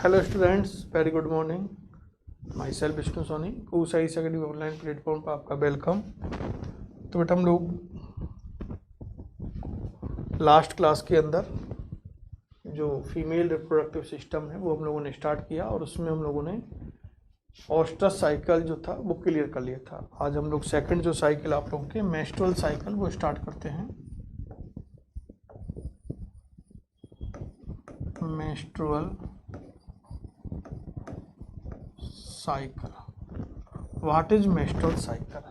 Hello students, very good morning. Myself Vishnu Soni, कोसाई academy online platform पर आपका welcome. तो बेटा हम लोग लास्ट क्लास के अंदर जो फीमेल रिप्रोडक्टिव सिस्टम है वो हम लोगों ने स्टार्ट किया और उसमें हम लोगों ने ऑस्ट्रस साइकिल जो था वो क्लियर कर लिया था। आज हम लोग सेकंड जो साइकिल आप लोगों के मेंस्ट्रुअल साइकिल वो स्टार्ट करते हैं। Menstrual cycle, what is menstrual cycle?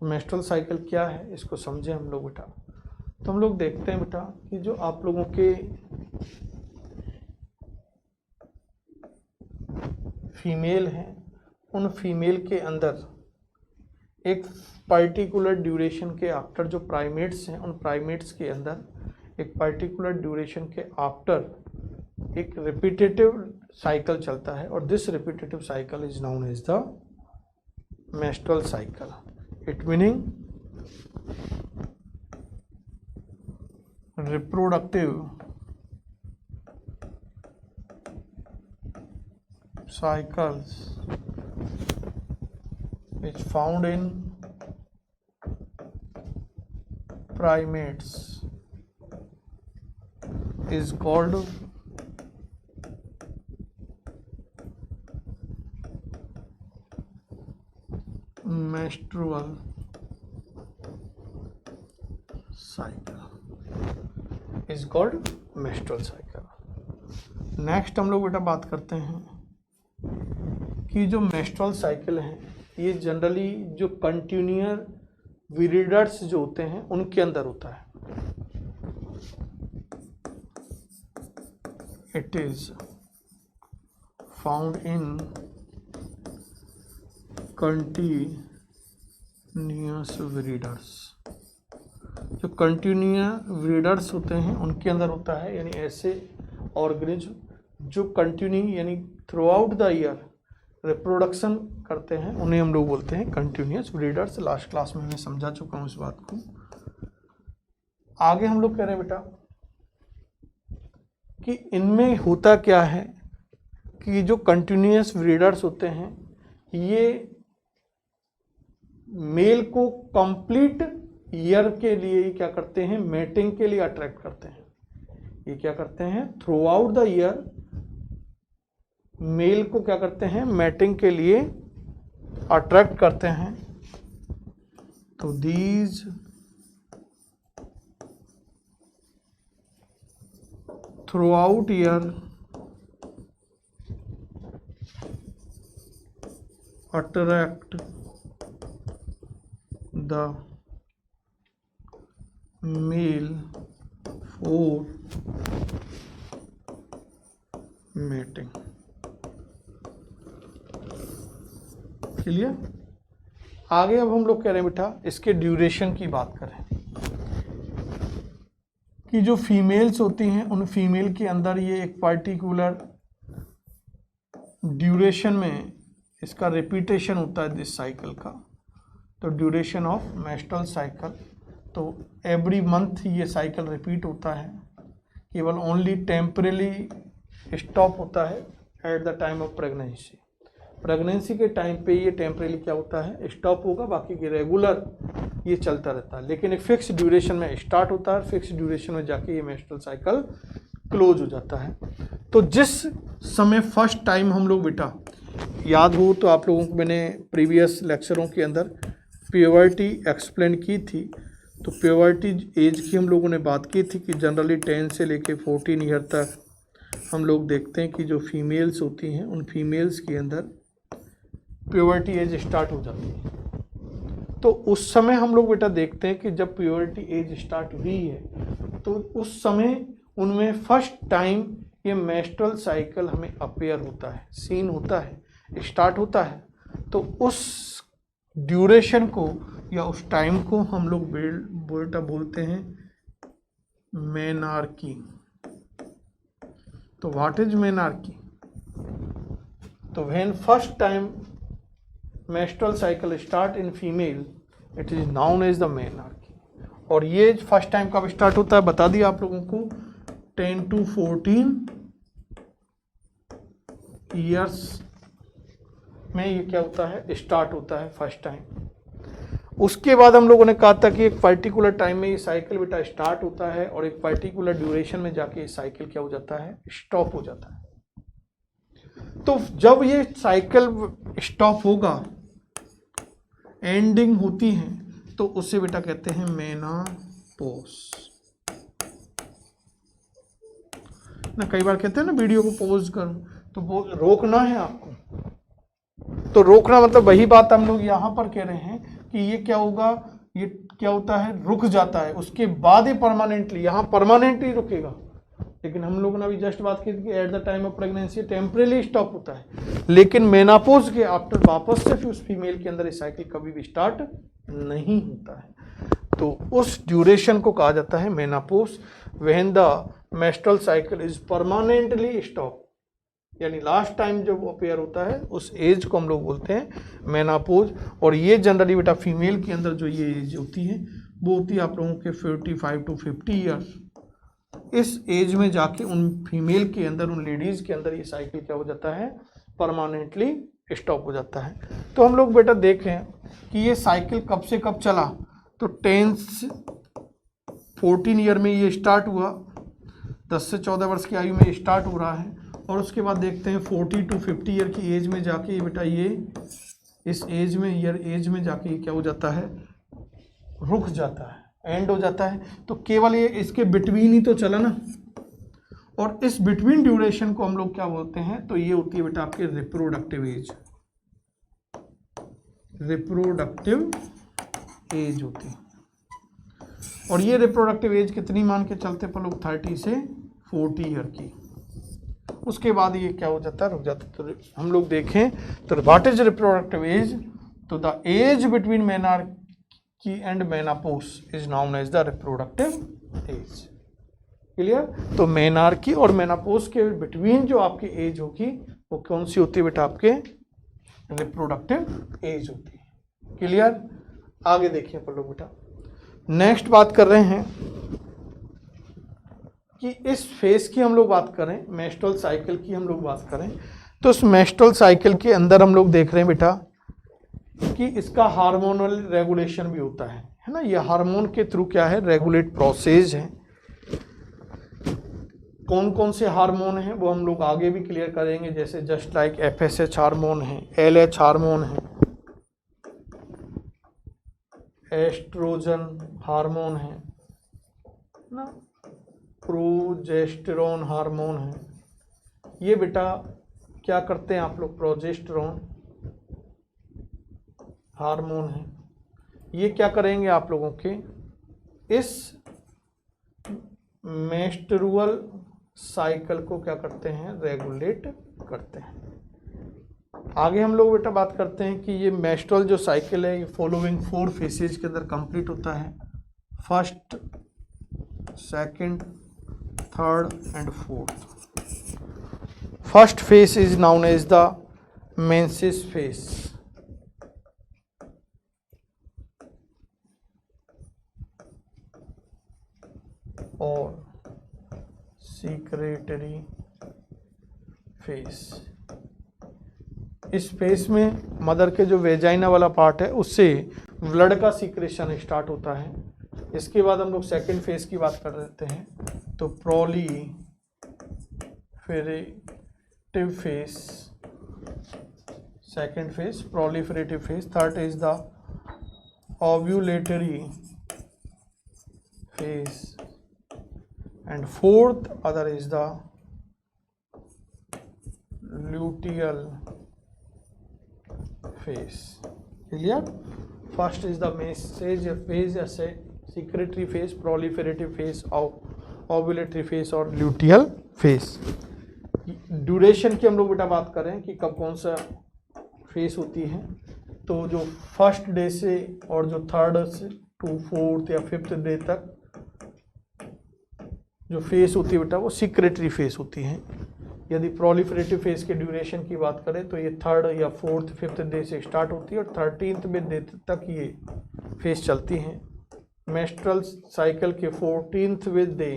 Menstrual cycle क्या है इसको समझे हम लोग बेटा। तो हम लोग देखते हैं बेटा कि जो आप लोगों के फीमेल हैं उन फीमेल के अंदर एक पर्टिकुलर ड्यूरेशन के आफ्टर, जो प्राइमेट्स हैं उन प्राइमेट्स के अंदर एक पर्टिकुलर ड्यूरेशन के आफ्टर एक रिपीटेटिव साइकिल चलता है और this repetitive cycle is known as the menstrual cycle. It meaning reproductive cycles which found in primates is called menstrual cycle, is called menstrual cycle। Next हम लोग बेटा बात करते हैं कि जो menstrual cycle है ये जनरली जो कंटिन्यूअर विरिडर्स जो होते हैं उनके अंदर होता है। It is found in continuous विरिडर्स। जो कंटिन्यूअस विरिडर्स होते हैं उनके अंदर होता है, यानी ऐसे ऑर्गेनिज्म जो कंटिन्यू यानी through out the year reproduction करते हैं उन्हें हम लोग बोलते हैं कंटिन्यूअस विरिडर्स। लास्ट क्लास में मैं समझा चुका हूँ इस बात को। आगे हम लोग कह रहे हैं बेटा कि इनमें होता क्या है कि जो कंटिन्यूअस विरिडर्स होते हैं ये मेल को कंप्लीट ईयर के लिए क्या करते हैं, मेटिंग के लिए अट्रैक्ट करते हैं। ये क्या करते हैं, throughout the year male को क्या करते हैं, मैटिंग के लिए अट्रैक्ट करते हैं। तो these throughout year attract the male for mating. Clear? आगे अब हम लोग कह रहे हैं बेटा इसके ड्यूरेशन की बात करें कि जो फीमेल्स होती हैं उन फीमेल के अंदर ये एक पर्टिकुलर ड्यूरेशन में इसका रिपीटेशन होता है दिस साइकिल का। तो ड्यूरेशन ऑफ मेंस्ट्रुअल साइकिल, तो एवरी मंथ ये साइकिल रिपीट होता है, केवल ओनली टेम्परेली स्टॉप होता है at the time of pregnancy. Pregnancy के टाइम पे ये टेम्परेली क्या होता है, स्टॉप होगा, बाकी के रेगुलर ये चलता रहता है, लेकिन एक फिक्स ड्यूरेशन में स्टार्ट होता है, फिक्स ड्यूरेशन में जाके ये मेंस्ट्रुअल साइकिल क्लोज हो जाता है। तो जिस समय फर्स्ट टाइम हम लोग बेटा याद हो तो आप लोगों को मैंने प्रीवियस लेक्चरों के अंदर प्यूबर्टी एक्सप्लेन की थी। तो प्यूबर्टी एज की हम लोगों ने बात की थी कि जनरली 10 से लेके 14 ईयर तक हम लोग देखते हैं कि जो फीमेल्स होती हैं उन फीमेल्स के अंदर प्यूबर्टी एज स्टार्ट हो जाती है। तो उस समय हम लोग बेटा देखते हैं कि जब प्यूबर्टी एज स्टार्ट हुई है तो उस समय उनमें फर्स्ट टाइम ये मेंस्ट्रुअल साइकिल हमें अपीयर होता है, सीन होता है, स्टार्ट होता है। तो उस ड्यूरेशन को या उस टाइम को हम लोग बेटा बोलते हैं मेनार्की। तो व्हाट इज मेनार्की? तो when first time menstrual cycle start in female it is known as the menarche. और ये फर्स्ट टाइम कब स्टार्ट होता है बता दिया आप लोगों को, 10 to 14 ईयर्स में ये क्या होता है, स्टार्ट होता है फर्स्ट टाइम। उसके बाद हम लोगों ने कहा था कि एक पर्टिकुलर टाइम में ये साइकिल बेटा स्टार्ट होता है और एक पर्टिकुलर ड्यूरेशन में जाके ये साइकिल क्या हो जाता है, स्टॉप हो जाता है। तो जब ये साइकिल स्टॉप होगा, एंडिंग होती है, तो उसे बेटा कहते हैं मेनापोज ना। कई बार कहते हैं ना वीडियो को पॉज करो, तो वो रोकना है आपको। तो रोकना मतलब वही बात हम लोग यहाँ पर कह रहे हैं कि ये क्या होगा, ये क्या होता है, रुक जाता है। उसके बाद ये परमानेंटली, यहाँ परमानेंटली रुकेगा। लेकिन हम लोगों ने अभी जस्ट बात की थी कि at the time of pregnancy temporarily stop होता है, लेकिन मेनापोज के आफ्टर वापस से फिर उस फीमेल के अंदर ये साइकिल कभी भी स्टार्ट नहीं होता है। तो उस ड्यूरेशन को कहा जाता है menopause, when the menstrual cycle is permanently stop, यानी लास्ट टाइम जब अपेयर होता है उस एज को हम लोग बोलते हैं मेनापोज। और ये जनरली बेटा फीमेल के अंदर जो ये एज होती है वो होती है आप लोगों के 45 to 50 ईयर्स। इस एज में जाके उन फीमेल के अंदर, उन लेडीज के अंदर ये साइकिल क्या हो जाता है, परमानेंटली स्टॉप हो जाता है। तो हम लोग बेटा देखें कि ये साइकिल कब से कब चला, तो 10 से 14 ईयर में ये स्टार्ट हुआ, 10 से 14 वर्ष की आयु में स्टार्ट हो रहा है। और उसके बाद देखते हैं 40 to 50 ईयर की एज में जाके ये बेटा ये इस एज में, ईयर एज में जाके ये क्या हो जाता है, रुक जाता है, एंड हो जाता है। तो केवल ये इसके बिटवीन ही तो चला ना, और इस बिटवीन ड्यूरेशन को हम लोग क्या बोलते हैं, तो ये होती है बेटा आपके रिप्रोडक्टिव एज। रिप्रोडक्टिव एज होती है। और ये रिप्रोडक्टिव एज कितनी मान के चलते पर लोग, 30 से 40 ईयर की। उसके बाद ये क्या हो जाता है, रुक जाता है। तो हम लोग देखें तो व्हाट इज रिप्रोडक्टिव एज, तो the age between menarche and menopause is known as the reproductive age. Clear. तो मेनार्की और मेनापोज के बिटवीन जो आपकी एज होगी वो कौन सी होती है बेटा, आपके रिप्रोडक्टिव एज होती है। क्लियर। आगे देखिए पर लोग बेटा, नेक्स्ट बात कर रहे हैं कि इस फेज की हम लोग बात करें, मेंस्ट्रुअल साइकिल की हम लोग बात करें, तो इस मेंस्ट्रुअल साइकिल के अंदर हम लोग देख रहे हैं बेटा कि इसका हार्मोनल रेगुलेशन भी होता है ना। ये हार्मोन के थ्रू क्या है, रेगुलेट प्रोसेस है। कौन कौन से हार्मोन हैं वो हम लोग आगे भी क्लियर करेंगे, जैसे जस्ट लाइक FSH हार्मोन है, LH हार्मोन है, एस्ट्रोजन हार्मोन है ना, प्रोजेस्टेरोन हार्मोन है। ये बेटा क्या करते हैं आप लोग, प्रोजेस्टेरोन हार्मोन है। ये क्या करेंगे आप लोगों के, इस मेंस्ट्रुअल साइकिल को क्या करते हैं, रेगुलेट करते हैं। आगे हम लोग बेटा बात करते हैं कि ये मेंस्ट्रुअल जो साइकिल है ये फॉलोइंग 4 फेसेज के अंदर कंप्लीट होता है, first, second, third and fourth. First phase is known as the menses phase, और सीक्रेटरी फेज। इस फेज में मदर के जो वेजाइना वाला पार्ट है उससे ब्लड का सीक्रेशन स्टार्ट होता है। इसके बाद हम लोग सेकेंड फेज की बात कर लेते हैं, तो proliferative phase, second phase proliferative phase. Third is the ovulatory phase and fourth other is the luteal phase. Clear? First is the message phase, secretory phase, proliferative phase, ovulatory phase और luteal phase। Duration की हम लोग बेटा बात करें कि कब कौन सा फेज होती है, तो जो फर्स्ट डे से और जो थर्ड से टू फोर्थ या फिफ्थ डे तक जो फेस होती है बेटा वो सीक्रेटरी फेस होती है। यदि प्रोलिफरेटिव फेस के ड्यूरेशन की बात करें तो ये थर्ड या फोर्थ फिफ्थ डे से स्टार्ट होती है और 13th डे तक ये फेस चलती हैं। मेंस्ट्रुअल साइकिल के 14th डे,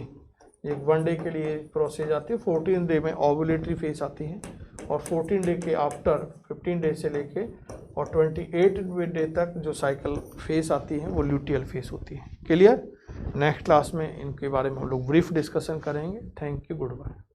एक 1 डे के लिए प्रोसेस आती है, 14th डे में ओव्यूलेटरी फेस आती है और 14 डे के आफ्टर 15 डे से लेके और 28वें डे तक जो साइकिल फेस आती है वो ल्यूटियल फेस होती है। क्लियर? नेक्स्ट क्लास में इनके बारे में हम लोग ब्रीफ डिस्कशन करेंगे। Thank you, good bye.